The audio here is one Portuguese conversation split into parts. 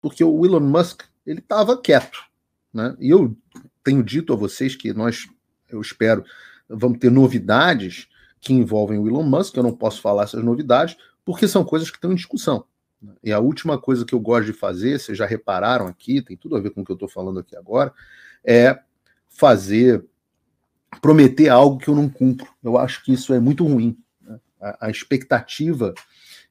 porque o Elon Musk ele estava quieto, né? E eu tenho dito a vocês que eu espero, vamos ter novidades que envolvem o Elon Musk. Eu não posso falar essas novidades porque são coisas que estão em discussão. E a última coisa que eu gosto de fazer, vocês já repararam aqui, tem tudo a ver com o que eu estou falando aqui agora, é prometer algo que eu não cumpro. Eu acho que isso é muito ruim, né? A expectativa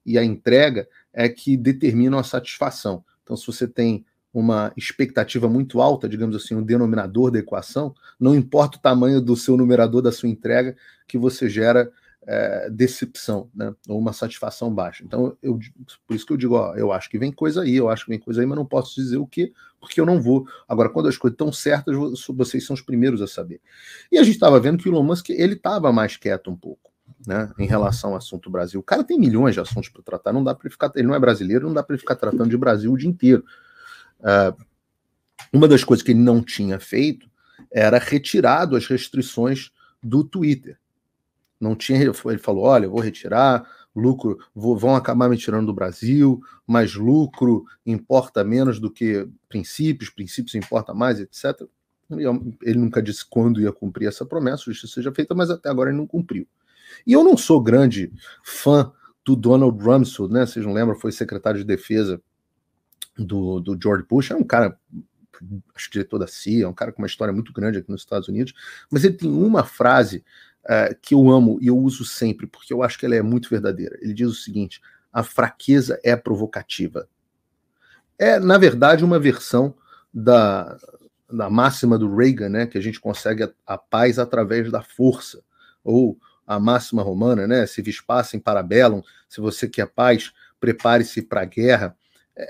e a entrega é que determinam a satisfação. Então, se você tem uma expectativa muito alta, digamos assim, um denominador da equação, não importa o tamanho do seu numerador da sua entrega, que você gera decepção, né? Ou uma satisfação baixa. Então, por isso que eu digo, eu acho que vem coisa aí, mas não posso dizer o quê, porque eu não vou. Agora, quando as coisas estão certas, vocês são os primeiros a saber. E a gente estava vendo que o Elon Musk, ele estava mais quieto um pouco, né, em relação ao assunto Brasil. O cara tem milhões de assuntos para tratar, não dá para ficar, ele não é brasileiro, não dá para ele ficar tratando de Brasil o dia inteiro. Uma das coisas que ele não tinha feito era retirado as restrições do Twitter. Não tinha, ele falou, olha, eu vou retirar, lucro, vão acabar me tirando do Brasil, mas lucro importa menos do que princípios importa mais, etc. Ele nunca disse quando ia cumprir essa promessa, isso seja feita, mas até agora ele não cumpriu. E eu não sou grande fã do Donald Rumsfeld, né? Vocês não lembram, foi secretário de defesa do George Bush, é um cara, acho que diretor da CIA, é um cara com uma história muito grande aqui nos Estados Unidos, mas ele tem uma frase que eu amo e eu uso sempre, porque eu acho que ela é muito verdadeira. Ele diz o seguinte: a fraqueza é provocativa. É, na verdade, uma versão da máxima do Reagan, né, que a gente consegue a paz através da força, ou a máxima romana, né, se vis pacem para bellum, se você quer paz, prepare-se para a guerra.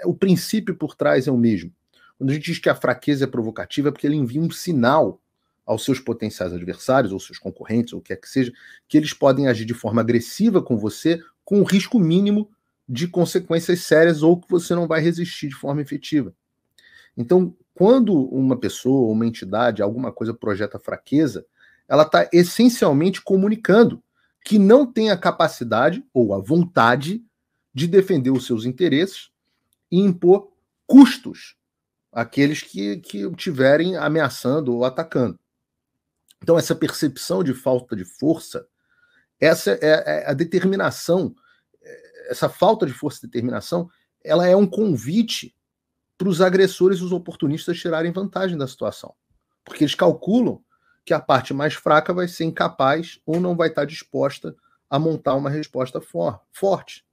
O princípio por trás é o mesmo. Quando a gente diz que a fraqueza é provocativa, é porque ele envia um sinal aos seus potenciais adversários, ou seus concorrentes, ou o que quer que seja, que eles podem agir de forma agressiva com você, com o risco mínimo de consequências sérias, ou que você não vai resistir de forma efetiva. Então, quando uma pessoa, uma entidade, alguma coisa projeta fraqueza, ela está essencialmente comunicando que não tem a capacidade ou a vontade de defender os seus interesses e impor custos àqueles que o tiverem ameaçando ou atacando. Então, essa percepção de falta de força, essa é a determinação, essa falta de força e determinação, ela é um convite para os agressores e os oportunistas tirarem vantagem da situação. Porque eles calculam que a parte mais fraca vai ser incapaz ou não vai estar disposta a montar uma resposta forte.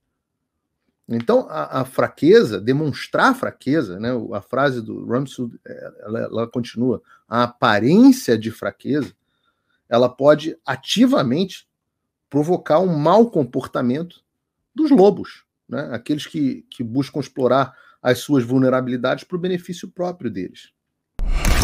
Então, a fraqueza, demonstrar fraqueza, né, a frase do Rumsfeld, ela continua, a aparência de fraqueza, ela pode ativamente provocar um mau comportamento dos lobos, né, aqueles que buscam explorar as suas vulnerabilidades para o benefício próprio deles.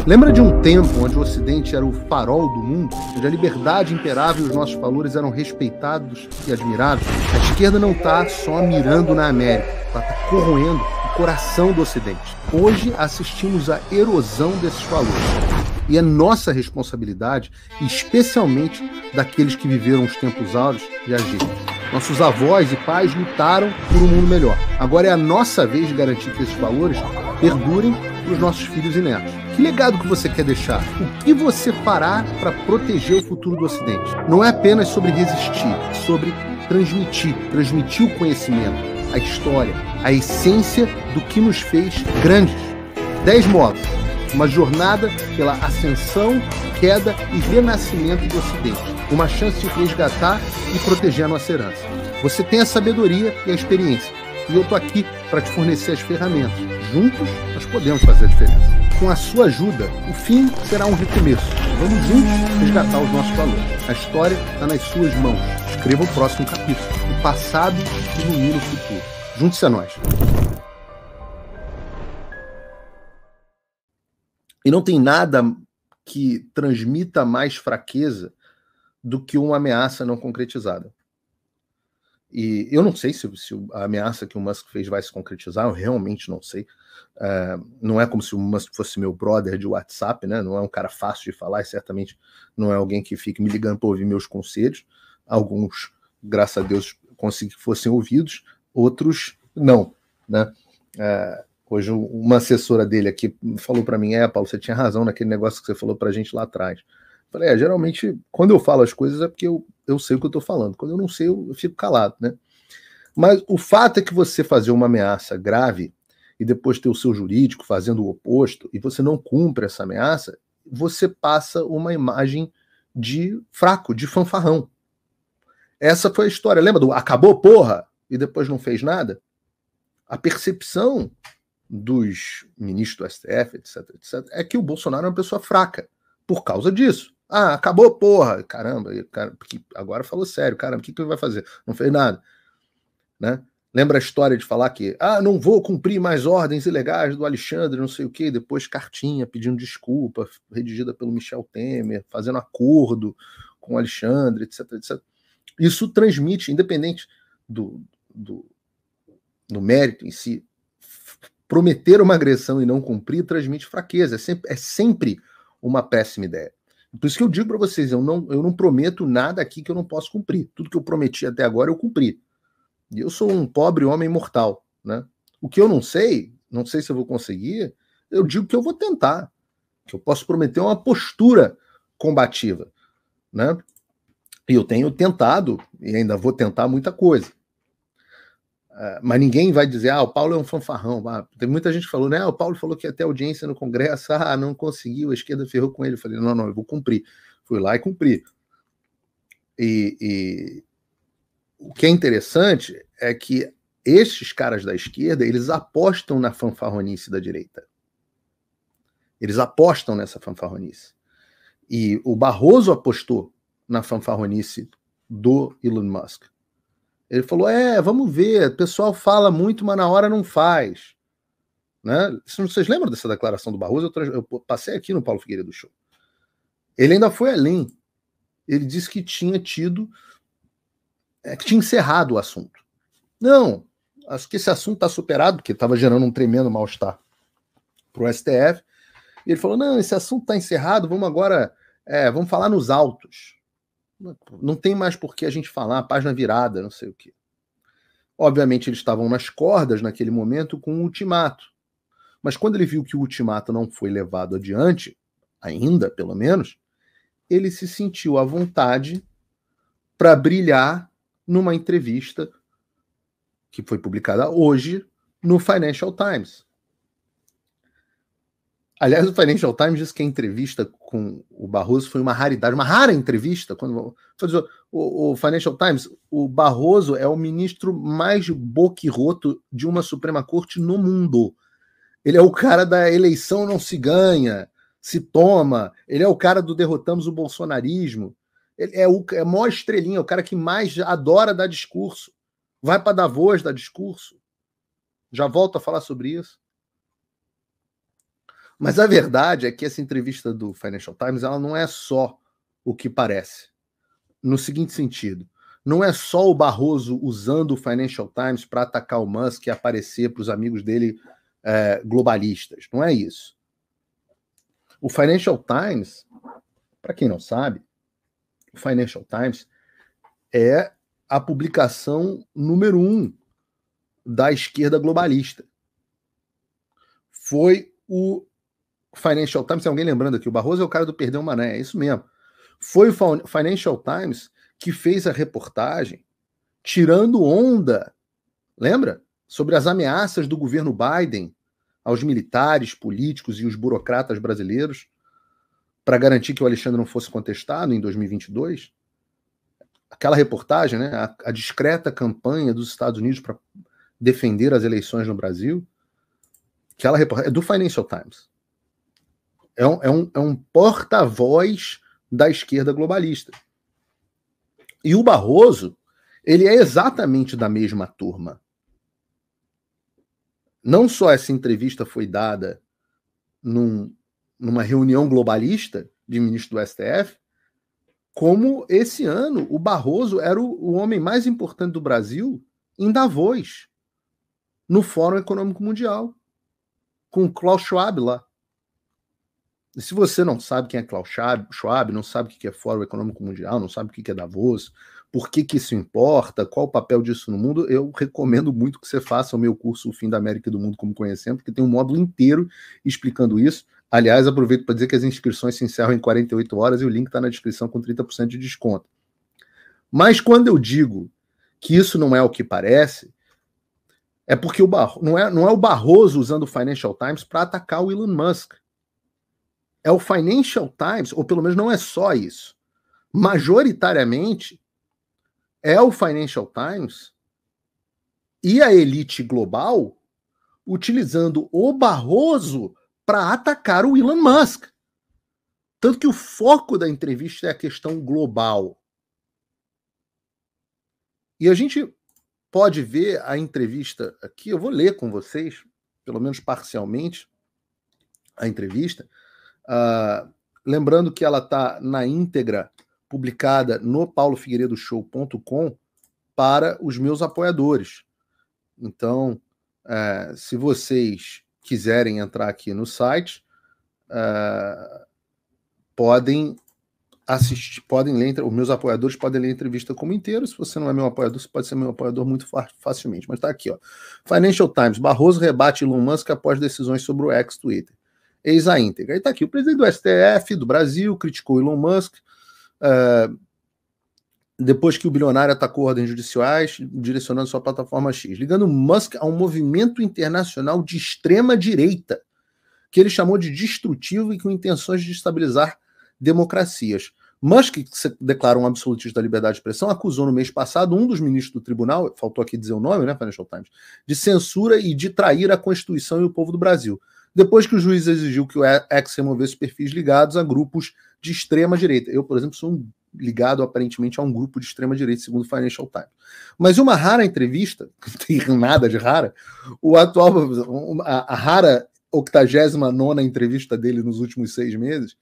Lembra de um tempo onde o Ocidente era o farol do mundo, onde a liberdade imperava e os nossos valores eram respeitados e admirados? A esquerda não está só mirando na América, ela está corroendo o coração do Ocidente. Hoje assistimos à erosão desses valores. E é nossa responsabilidade, especialmente daqueles que viveram os tempos áureos, de agir. Nossos avós e pais lutaram por um mundo melhor. Agora é a nossa vez de garantir que esses valores perdurem para os nossos filhos e netos. Que legado que você quer deixar? O que você fará para proteger o futuro do Ocidente? Não é apenas sobre resistir, é sobre transmitir o conhecimento, a história, a essência do que nos fez grandes. 10 modos. Uma jornada pela ascensão, queda e renascimento do Ocidente. Uma chance de resgatar e proteger a nossa herança. Você tem a sabedoria e a experiência. E eu estou aqui para te fornecer as ferramentas. Juntos, nós podemos fazer a diferença. Com a sua ajuda, o fim será um recomeço. Vamos juntos resgatar os nossos valores. A história está nas suas mãos. Escreva o próximo capítulo. O passado ilumina o futuro. Junte-se a nós. E não tem nada que transmita mais fraqueza do que uma ameaça não concretizada. E eu não sei se a ameaça que o Musk fez vai se concretizar, eu realmente não sei. Não é como se o Musk fosse meu brother de WhatsApp, né? Não é um cara fácil de falar e certamente não é alguém que fique me ligando para ouvir meus conselhos. Alguns, graças a Deus, consegui que fossem ouvidos, outros não, né? Hoje uma assessora dele aqui falou para mim, Paulo, você tinha razão naquele negócio que você falou para a gente lá atrás. Eu falei, geralmente, quando eu falo as coisas é porque eu sei o que eu estou falando. Quando eu não sei, eu fico calado, né? Mas o fato é que você fazer uma ameaça grave e depois ter o seu jurídico fazendo o oposto, e você não cumpre essa ameaça, você passa uma imagem de fraco, de fanfarrão. Essa foi a história. Lembra do acabou, porra? E depois não fez nada? A percepção dos ministros do STF, etc, é que o Bolsonaro é uma pessoa fraca por causa disso. Acabou, porra. Caramba, agora falou sério. Caramba, o que ele vai fazer? Não fez nada. Né? Lembra a história de falar que não vou cumprir mais ordens ilegais do Alexandre, não sei o quê, depois cartinha pedindo desculpa, redigida pelo Michel Temer, fazendo acordo com o Alexandre, etc. Isso transmite, independente do mérito em si, prometer uma agressão e não cumprir transmite fraqueza, é sempre uma péssima ideia. Por isso que eu digo para vocês, eu não prometo nada aqui que eu não posso cumprir. Tudo que eu prometi até agora eu cumpri. E eu sou um pobre homem mortal, né? O que eu não sei se eu vou conseguir, eu digo que eu vou tentar, que eu posso prometer uma postura combativa, né? E eu tenho tentado, e ainda vou tentar muita coisa. Mas ninguém vai dizer, o Paulo é um fanfarrão. Tem muita gente que falou, né? O Paulo falou que ia ter audiência no Congresso, não conseguiu, a esquerda ferrou com ele. Eu falei, não, eu vou cumprir. Fui lá e cumpri. E o que é interessante é que esses caras da esquerda, eles apostam na fanfarronice da direita. Eles apostam nessa fanfarronice. E o Barroso apostou na fanfarronice do Elon Musk. Ele falou, vamos ver, o pessoal fala muito, mas na hora não faz. Né? Vocês lembram dessa declaração do Barroso? Eu passei aqui no Paulo Figueiredo Show. Ele ainda foi além. Ele disse que tinha tido... que tinha encerrado o assunto. Não, acho que esse assunto está superado, porque estava gerando um tremendo mal-estar para o STF. E ele falou, não, esse assunto está encerrado, vamos agora... vamos falar nos autos. Não tem mais por que a gente falar, página virada, não sei o quê. Obviamente eles estavam nas cordas naquele momento com um ultimato. Mas quando ele viu que o ultimato não foi levado adiante, ainda pelo menos, ele se sentiu à vontade para brilhar numa entrevista que foi publicada hoje no Financial Times. Aliás, o Financial Times diz que a entrevista com o Barroso foi uma raridade, uma rara entrevista. Quando o Financial Times, o Barroso é o ministro mais boquirroto de uma Suprema Corte no mundo. Ele é o cara da eleição não se ganha, se toma. Ele é o cara do derrotamos o bolsonarismo. Ele é a maior estrelinha, o cara que mais adora dar discurso. Vai para Davos dar discurso. Já volto a falar sobre isso. Mas a verdade é que essa entrevista do Financial Times ela não é só o que parece. No seguinte sentido, não é só o Barroso usando o Financial Times para atacar o Musk e aparecer para os amigos dele globalistas. Não é isso. O Financial Times, para quem não sabe, o Financial Times é a publicação número 1 da esquerda globalista. Foi o Financial Times, tem alguém lembrando aqui, o Barroso é o cara do Perdeu Mané, é isso mesmo. Foi o Financial Times que fez a reportagem tirando onda, lembra? Sobre as ameaças do governo Biden aos militares, políticos e os burocratas brasileiros para garantir que o Alexandre não fosse contestado em 2022. Aquela reportagem, né, a discreta campanha dos Estados Unidos para defender as eleições no Brasil, aquela reportagem é do Financial Times. É um porta-voz da esquerda globalista. E o Barroso, ele é exatamente da mesma turma. Não só essa entrevista foi dada numa reunião globalista de ministro do STF, como esse ano o Barroso era o homem mais importante do Brasil em Davos, no Fórum Econômico Mundial, com o Klaus Schwab lá. E se você não sabe quem é Klaus Schwab, não sabe o que é Fórum Econômico Mundial, não sabe o que é Davos, por que isso importa, qual o papel disso no mundo, eu recomendo muito que você faça o meu curso O Fim da América e do Mundo como Conhecemos, porque tem um módulo inteiro explicando isso. Aliás, aproveito para dizer que as inscrições se encerram em 48 horas e o link está na descrição com 30% de desconto. Mas quando eu digo que isso não é o que parece, é porque não é o Barroso usando o Financial Times para atacar o Elon Musk. É o Financial Times, ou pelo menos não é só isso. Majoritariamente, é o Financial Times e a elite global utilizando o Barroso para atacar o Elon Musk. Tanto que o foco da entrevista é a questão global. E a gente pode ver a entrevista aqui, eu vou ler com vocês, pelo menos parcialmente, a entrevista. Lembrando que ela está na íntegra publicada no paulofigueiredoshow.com para os meus apoiadores. Então, se vocês quiserem entrar aqui no site, podem assistir, podem ler, os meus apoiadores podem ler a entrevista como inteiro. Se você não é meu apoiador, você pode ser meu apoiador muito facilmente. Mas está aqui, ó. Financial Times, Barroso rebate Elon Musk após decisões sobre o ex-Twitter. Eis a íntegra. Aí está aqui, o presidente do STF do Brasil criticou Elon Musk depois que o bilionário atacou ordens judiciais direcionando sua plataforma X, ligando Musk a um movimento internacional de extrema-direita, que ele chamou de destrutivo e com intenções de destabilizar democracias. Musk, que se declara um absolutista da liberdade de expressão, acusou no mês passado um dos ministros do tribunal, faltou aqui dizer o nome, né, Financial Times, de censura e de trair a Constituição e o povo do Brasil, depois que o juiz exigiu que o ex removesse perfis ligados a grupos de extrema-direita. Eu, por exemplo, sou ligado aparentemente a um grupo de extrema-direita, segundo o Financial Times. Mas uma rara entrevista, não tem nada de rara, a rara 89ª entrevista dele nos últimos 6 meses,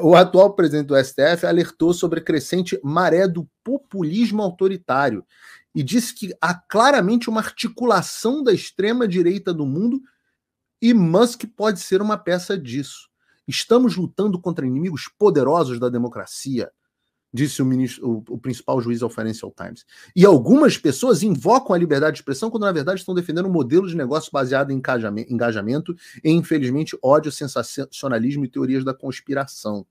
o atual presidente do STF alertou sobre a crescente maré do populismo autoritário e disse que há claramente uma articulação da extrema-direita do mundo e Musk pode ser uma peça disso. Estamos lutando contra inimigos poderosos da democracia, disse o principal juiz ao Financial Times. E algumas pessoas invocam a liberdade de expressão quando, na verdade, estão defendendo um modelo de negócio baseado em engajamento e, infelizmente, ódio, sensacionalismo e teorias da conspiração.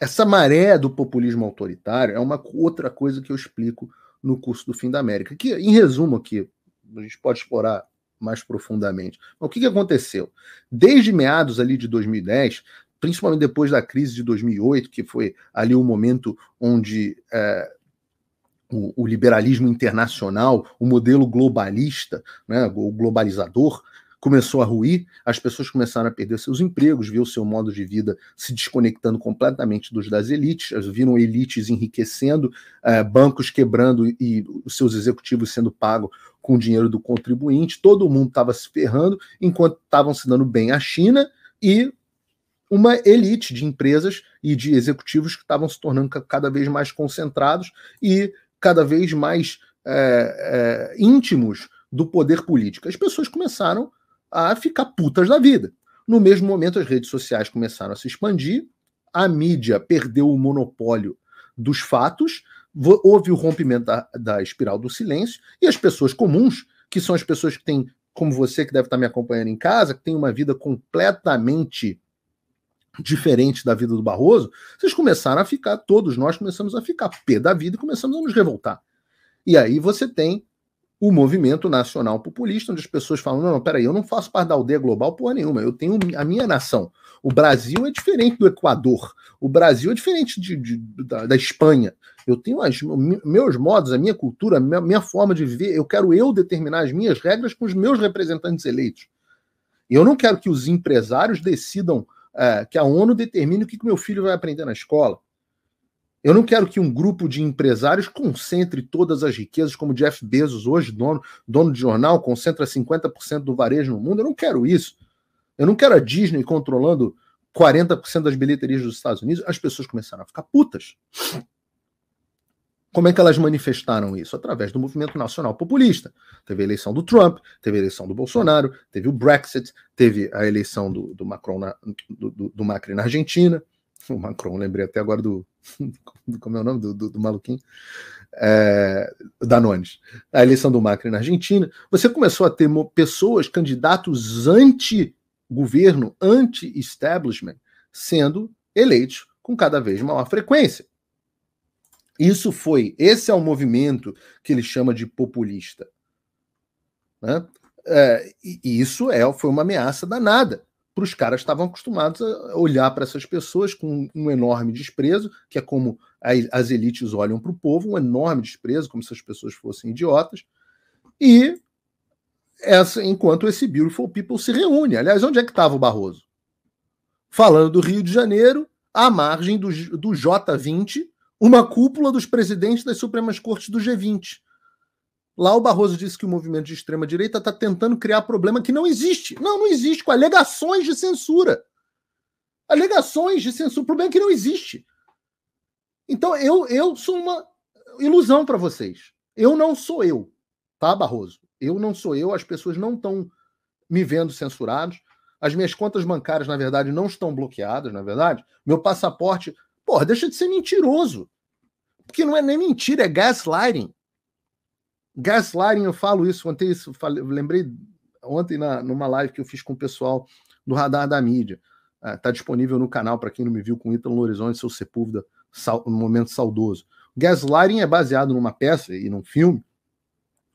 Essa maré do populismo autoritário é uma outra coisa que eu explico no curso do Fim da América, que, em resumo aqui, a gente pode explorar mais profundamente. Mas o que aconteceu? Desde meados ali de 2010, principalmente depois da crise de 2008, que foi ali o momento onde o liberalismo internacional, o modelo globalista, né, o globalizador, começou a ruir, as pessoas começaram a perder seus empregos, viu o seu modo de vida se desconectando completamente das elites, viram elites enriquecendo, bancos quebrando e os seus executivos sendo pagos com o dinheiro do contribuinte, todo mundo estava se ferrando, enquanto estavam se dando bem a China e uma elite de empresas e de executivos que estavam se tornando cada vez mais concentrados e cada vez mais íntimos do poder político. As pessoas começaram a ficar putas da vida. No mesmo momento, as redes sociais começaram a se expandir, a mídia perdeu o monopólio dos fatos, houve o rompimento da espiral do silêncio, e as pessoas comuns, que são as pessoas que têm, como você que deve estar me acompanhando em casa, que tem uma vida completamente diferente da vida do Barroso, vocês começaram a ficar, todos nós começamos a ficar pé da vida e começamos a nos revoltar. E aí você tem o movimento nacional populista, onde as pessoas falam, não, peraí, eu não faço parte da aldeia global porra nenhuma, eu tenho a minha nação. O Brasil é diferente do Equador, o Brasil é diferente da Espanha. Eu tenho meus modos, a minha cultura, a minha forma de viver, eu quero determinar as minhas regras com os meus representantes eleitos. E eu não quero que os empresários decidam, que a ONU determine o que meu filho vai aprender na escola. Eu não quero que um grupo de empresários concentre todas as riquezas, como Jeff Bezos hoje, dono de jornal, concentra 50% do varejo no mundo. Eu não quero isso. Eu não quero a Disney controlando 40% das bilheterias dos Estados Unidos. As pessoas começaram a ficar putas. Como é que elas manifestaram isso? Através do movimento nacional populista. Teve a eleição do Trump, teve a eleição do Bolsonaro, teve o Brexit, teve a eleição do Macron do Macri na Argentina. O Macron, lembrei até agora como é o nome do maluquinho? Danones. A eleição do Macri na Argentina, você começou a ter pessoas, candidatos anti-governo, anti-establishment, sendo eleitos com cada vez maior frequência. Esse é o movimento que ele chama de populista. Né? E isso foi uma ameaça danada para os caras que estavam acostumados a olhar para essas pessoas com um enorme desprezo, que é como as elites olham para o povo, um enorme desprezo, como se as pessoas fossem idiotas, e enquanto esse Beautiful People se reúne. Aliás, onde é que estava o Barroso? Falando do Rio de Janeiro, à margem do J20, uma cúpula dos presidentes das Supremas Cortes do G20. Lá o Barroso disse que o movimento de extrema-direita está tentando criar problema que não existe. Não existe, com alegações de censura. Alegações de censura, problema que não existe. Então eu sou uma ilusão para vocês. Eu não sou eu, tá, Barroso? Eu não sou eu, as pessoas não estão me vendo censurados. As minhas contas bancárias, na verdade, não estão bloqueadas, na verdade. Meu passaporte, deixa de ser mentiroso. Porque não é nem mentira, é gaslighting. Gaslighting, eu falo isso, lembrei ontem numa live que eu fiz com o pessoal do Radar da Mídia. Está disponível no canal, para quem não me viu, com Ítalo Horizonte, seu Sepúlveda, um momento saudoso. Gaslighting é baseado numa peça e num filme,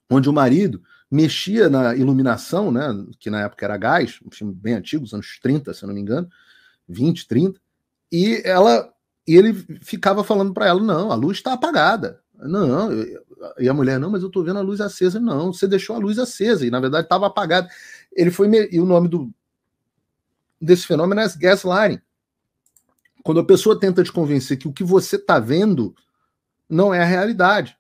onde o marido mexia na iluminação, né, que na época era gás, um filme bem antigo, dos anos 30, se eu não me engano, 20, 30, e ele ficava falando para ela, não, a luz está apagada. Não, e a mulher, não, mas eu tô vendo a luz acesa. Não, você deixou a luz acesa, e na verdade estava apagada. E o nome desse fenômeno é gaslighting. Quando a pessoa tenta te convencer que o que você está vendo não é a realidade.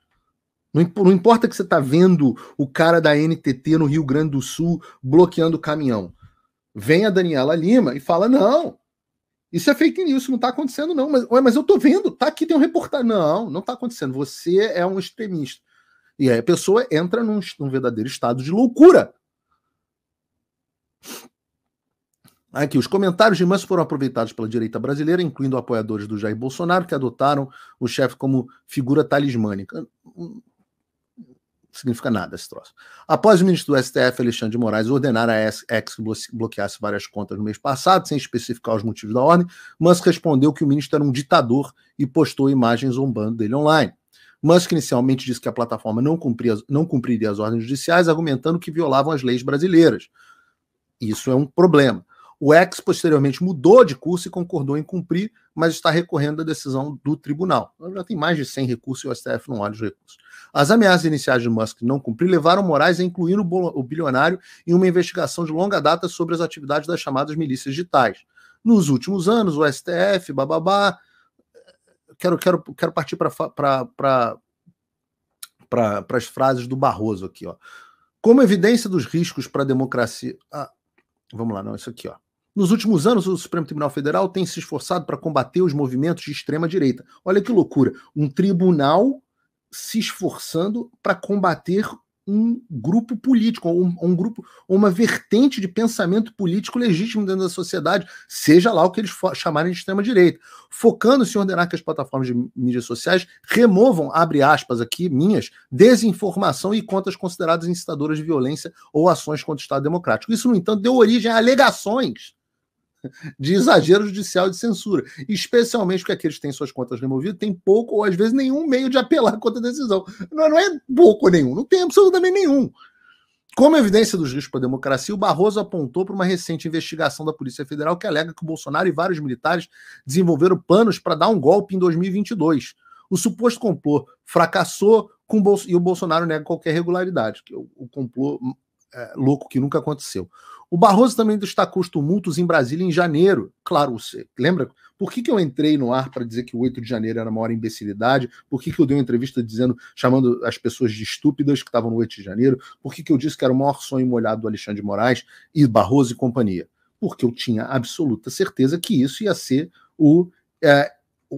Não importa que você está vendo o cara da NTT no Rio Grande do Sul bloqueando o caminhão. Vem a Daniela Lima e fala, não, isso é fake news, isso não está acontecendo, não. Mas eu estou vendo, tá aqui, tem um reportagem. Não está acontecendo. Você é um extremista. E aí a pessoa entra num verdadeiro estado de loucura. Aqui, os comentários de Musk foram aproveitados pela direita brasileira, incluindo apoiadores do Jair Bolsonaro, que adotaram o chefe como figura talismânica. Não significa nada esse troço. Após o ministro do STF, Alexandre de Moraes, ordenar a X que bloqueasse várias contas no mês passado, sem especificar os motivos da ordem, Musk respondeu que o ministro era um ditador e postou imagens zombando dele online. Musk inicialmente disse que a plataforma não cumpriria as ordens judiciais, argumentando que violavam as leis brasileiras. Isso é um problema. O X posteriormente mudou de curso e concordou em cumprir, mas está recorrendo à decisão do tribunal. Já tem mais de 100 recursos e o STF não olha os recursos. As ameaças iniciais de Musk não cumprir levaram Moraes a incluir o bilionário em uma investigação de longa data sobre as atividades das chamadas milícias digitais. Nos últimos anos, o STF, Quero partir para as frases do Barroso aqui, ó. Como evidência dos riscos para a democracia... vamos lá, não, isso aqui, ó. Nos últimos anos, o Supremo Tribunal Federal tem se esforçado para combater os movimentos de extrema-direita. Olha que loucura. Um tribunal se esforçando para combater um grupo político, um grupo, uma vertente de pensamento político legítimo dentro da sociedade, seja lá o que eles chamarem de extrema-direita, focando-se em ordenar que as plataformas de mídias sociais removam, abre aspas aqui, minhas, desinformação e contas consideradas incitadoras de violência ou ações contra o Estado Democrático. Isso, no entanto, deu origem a alegações de exagero judicial e de censura, especialmente porque aqueles que têm suas contas removidas têm pouco ou às vezes nenhum meio de apelar contra a decisão. Não é pouco nenhum, não tem absolutamente nenhum. Como evidência dos riscos para a democracia, o Barroso apontou para uma recente investigação da Polícia Federal que alega que o Bolsonaro e vários militares desenvolveram planos para dar um golpe em 2022. O suposto complô fracassou e o Bolsonaro nega qualquer regularidade, que o complô louco que nunca aconteceu. O Barroso também destacou os tumultos em Brasília em janeiro. Claro, você lembra? Por que eu entrei no ar para dizer que o 8 de janeiro era a maior imbecilidade? Por que eu dei uma entrevista chamando as pessoas de estúpidas que estavam no 8 de janeiro? Por que eu disse que era o maior sonho molhado do Alexandre de Moraes e Barroso e companhia? Porque eu tinha absoluta certeza que isso ia ser o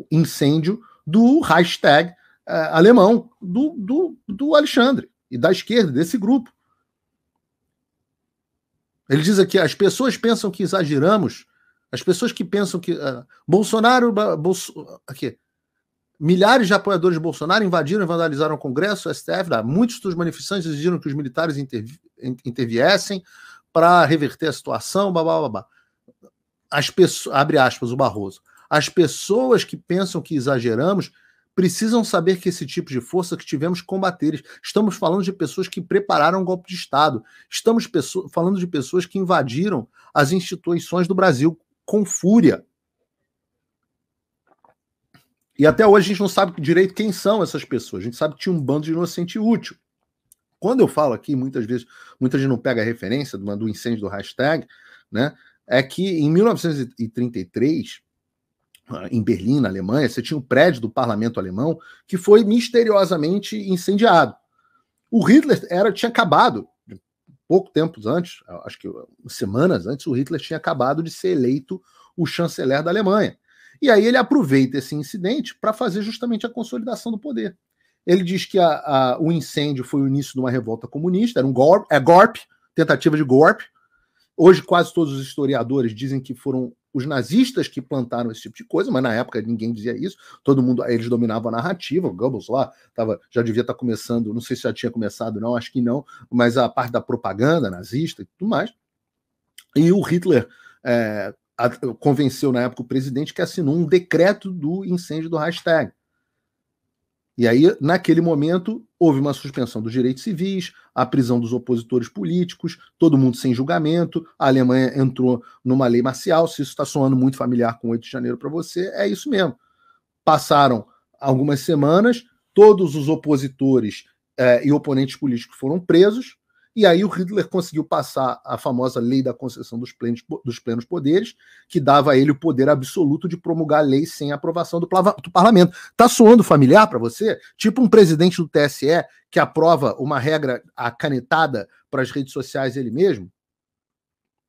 incêndio do hashtag alemão do Alexandre e da esquerda, desse grupo. Ele diz aqui, as pessoas pensam que exageramos, As pessoas que pensam que aqui, milhares de apoiadores de Bolsonaro invadiram e vandalizaram o Congresso, o STF, muitos dos manifestantes exigiram que os militares interviessem para reverter a situação, babá. As pessoas, abre aspas, o Barroso. As pessoas que pensam que exageramos precisam saber que esse tipo de força que tivemos que combater. Estamos falando de pessoas que prepararam um golpe de Estado. Estamos falando de pessoas que invadiram as instituições do Brasil com fúria. E até hoje a gente não sabe direito quem são essas pessoas. A gente sabe que tinha um bando de inocente útil. Quando eu falo aqui, muitas vezes, muita gente não pega a referência do incêndio do hashtag, né? É que em 1933, em Berlim, na Alemanha, você tinha um prédio do parlamento alemão que foi misteriosamente incendiado. O Hitler tinha acabado, pouco tempo antes, acho que semanas antes, o Hitler tinha acabado de ser eleito o chanceler da Alemanha. E aí ele aproveita esse incidente para fazer justamente a consolidação do poder. Ele diz que o incêndio foi o início de uma revolta comunista, era um golpe, tentativa de golpe. Hoje quase todos os historiadores dizem que foram os nazistas que plantaram esse tipo de coisa, mas na época ninguém dizia isso, todo mundo, eles dominavam a narrativa, o Goebbels lá já devia estar começando, não sei se já tinha começado não, acho que não, mas a parte da propaganda nazista e tudo mais. E o Hitler convenceu na época o presidente que assinou um decreto do incêndio do hashtag. E aí, naquele momento, houve uma suspensão dos direitos civis, a prisão dos opositores políticos, todo mundo sem julgamento, a Alemanha entrou numa lei marcial. Se isso está soando muito familiar com 8 de janeiro para você, é isso mesmo. Passaram algumas semanas, todos os opositores e oponentes políticos foram presos, e aí o Hitler conseguiu passar a famosa lei da concessão dos plenos poderes, que dava a ele o poder absoluto de promulgar leis sem aprovação do parlamento. Tá soando familiar para você? Tipo um presidente do TSE que aprova uma regra canetada para as redes sociais ele mesmo?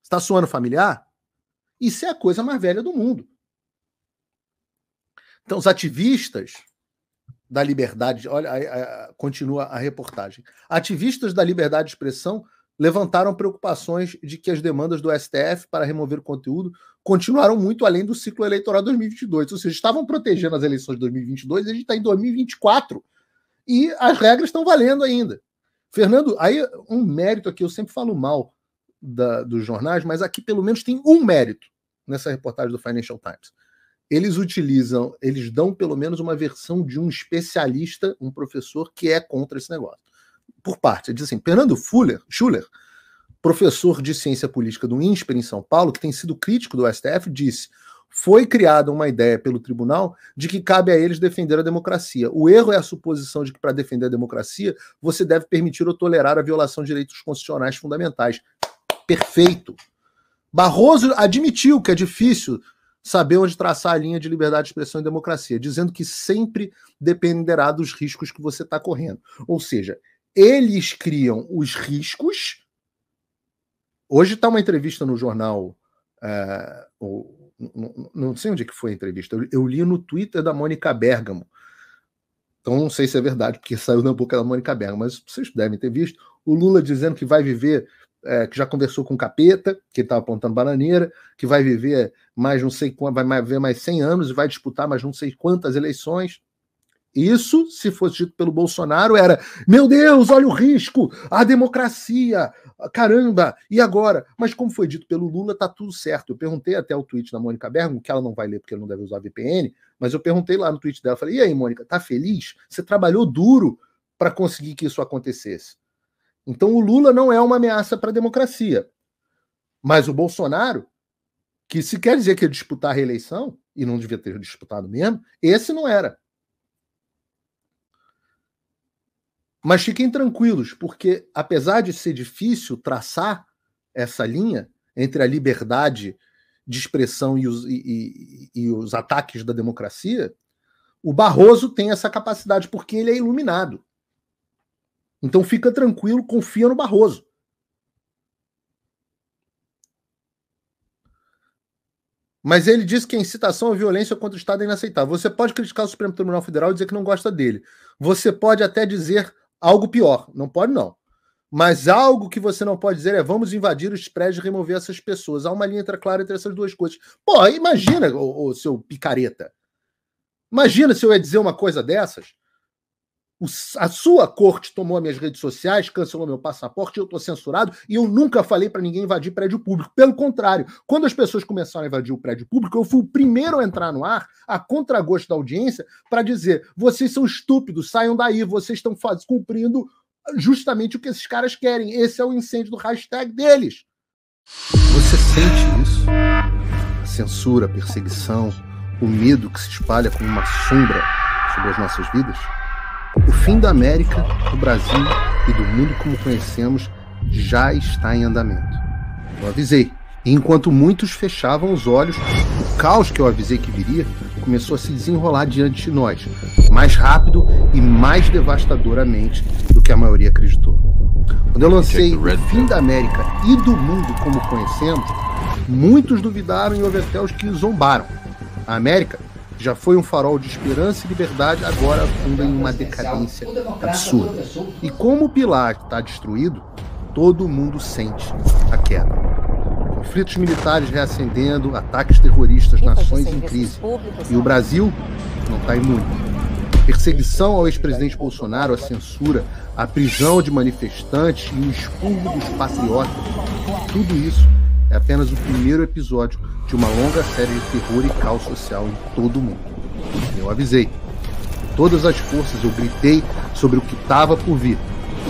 Está soando familiar? Isso é a coisa mais velha do mundo. Então, os ativistas da liberdade, olha, continua a reportagem. Ativistas da liberdade de expressão levantaram preocupações de que as demandas do STF para remover o conteúdo continuaram muito além do ciclo eleitoral 2022. Ou seja, estavam protegendo as eleições de 2022 e a gente está em 2024 e as regras estão valendo ainda. Fernando, aí um mérito aqui, eu sempre falo mal dos jornais, mas aqui pelo menos tem um mérito nessa reportagem do Financial Times. Eles dão pelo menos uma versão de um especialista, um professor que é contra esse negócio. Por parte, ele diz assim, Fernando Schuller, professor de ciência política do INSPER em São Paulo, que tem sido crítico do STF, disse: foi criada uma ideia pelo tribunal de que cabe a eles defender a democracia. O erro é a suposição de que para defender a democracia você deve permitir ou tolerar a violação de direitos constitucionais fundamentais. Perfeito. Barroso admitiu que é difícil saber onde traçar a linha de liberdade de expressão e democracia, dizendo que sempre dependerá dos riscos que você está correndo. Ou seja, eles criam os riscos. Hoje está uma entrevista no jornal, não sei onde que foi a entrevista, eu li no Twitter da Mônica Bergamo, então não sei se é verdade, porque saiu na boca da Mônica Bergamo, mas vocês devem ter visto, o Lula dizendo que vai viver, que já conversou com o Capeta, que ele estava apontando bananeira, que vai viver mais não sei quanto, vai viver mais 100 anos e vai disputar mais não sei quantas eleições. Isso, se fosse dito pelo Bolsonaro, era: meu Deus, olha o risco, a democracia, caramba, e agora? Mas como foi dito pelo Lula, tá tudo certo. Eu perguntei até o tweet da Mônica Bergamo, que ela não vai ler porque ela não deve usar VPN, mas eu perguntei lá no tweet dela, falei: e aí, Mônica, tá feliz? Você trabalhou duro para conseguir que isso acontecesse. Então o Lula não é uma ameaça para a democracia. Mas o Bolsonaro, que se quer dizer que ia disputar a reeleição, e não devia ter disputado mesmo, esse não era. Mas fiquem tranquilos, porque apesar de ser difícil traçar essa linha entre a liberdade de expressão e os ataques da democracia, o Barroso tem essa capacidade, porque ele é iluminado. Então fica tranquilo, confia no Barroso. Mas ele diz que a incitação à violência contra o Estado é inaceitável. Você pode criticar o Supremo Tribunal Federal e dizer que não gosta dele. Você pode até dizer algo pior. Não pode, não. Mas algo que você não pode dizer é vamos invadir os prédios e remover essas pessoas. Há uma linha clara entre essas duas coisas. Pô, imagina, ô seu picareta. Imagina se eu ia dizer uma coisa dessas. A sua corte tomou as minhas redes sociais, cancelou meu passaporte, eu estou censurado e eu nunca falei para ninguém invadir prédio público. Pelo contrário, quando as pessoas começaram a invadir o prédio público, eu fui o primeiro a entrar no ar, a contragosto da audiência, para dizer: vocês são estúpidos, saiam daí, vocês estão cumprindo justamente o que esses caras querem. Esse é o incêndio do hashtag deles. Você sente isso? A censura, a perseguição, o medo que se espalha como uma sombra sobre as nossas vidas? O fim da América, do Brasil e do mundo como conhecemos já está em andamento. Eu avisei. E enquanto muitos fechavam os olhos, o caos que eu avisei que viria começou a se desenrolar diante de nós, mais rápido e mais devastadoramente do que a maioria acreditou. Quando eu lancei o fim da América e do mundo como conhecemos, muitos duvidaram e houve até os que zombaram. A América já foi um farol de esperança e liberdade, agora afunda em uma decadência absurda. E como o pilar está destruído, todo mundo sente a queda. Conflitos militares reacendendo, ataques terroristas, nações em crise. E o Brasil não está imune. Perseguição ao ex-presidente Bolsonaro, a censura, a prisão de manifestantes e o expurgo dos patriotas. Tudo isso é apenas o primeiro episódio de uma longa série de terror e caos social em todo o mundo. Eu avisei. Todas as forças eu gritei sobre o que estava por vir.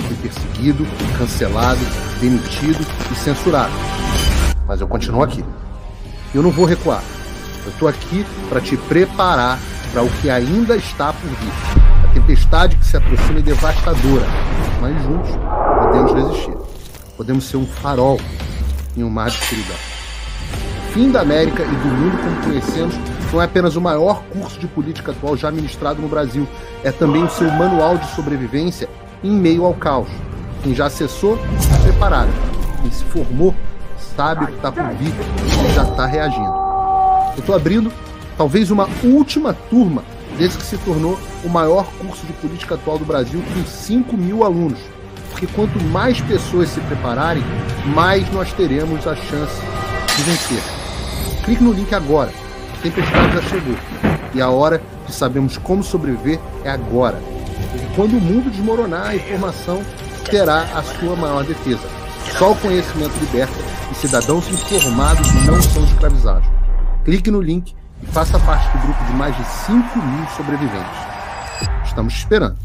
Fui perseguido, cancelado, demitido e censurado. Mas eu continuo aqui. Eu não vou recuar. Eu estou aqui para te preparar para o que ainda está por vir. A tempestade que se aproxima é devastadora, mas juntos podemos resistir. Podemos ser um farol em um mar de escuridão. O fim da América e do mundo como conhecemos não é apenas o maior curso de política atual já ministrado no Brasil, é também o seu manual de sobrevivência em meio ao caos. Quem já acessou, está preparado. Quem se formou, sabe o que está por vir e já está reagindo. Eu estou abrindo talvez uma última turma desse que se tornou o maior curso de política atual do Brasil, com 5.000 alunos. Porque quanto mais pessoas se prepararem, mais nós teremos a chance de vencer. Clique no link agora. A tempestade já chegou. E a hora de sabermos como sobreviver é agora. Porque quando o mundo desmoronar, a informação terá a sua maior defesa. Só o conhecimento liberta e cidadãos informados não são escravizados. Clique no link e faça parte do grupo de mais de 5.000 sobreviventes. Estamos te esperando.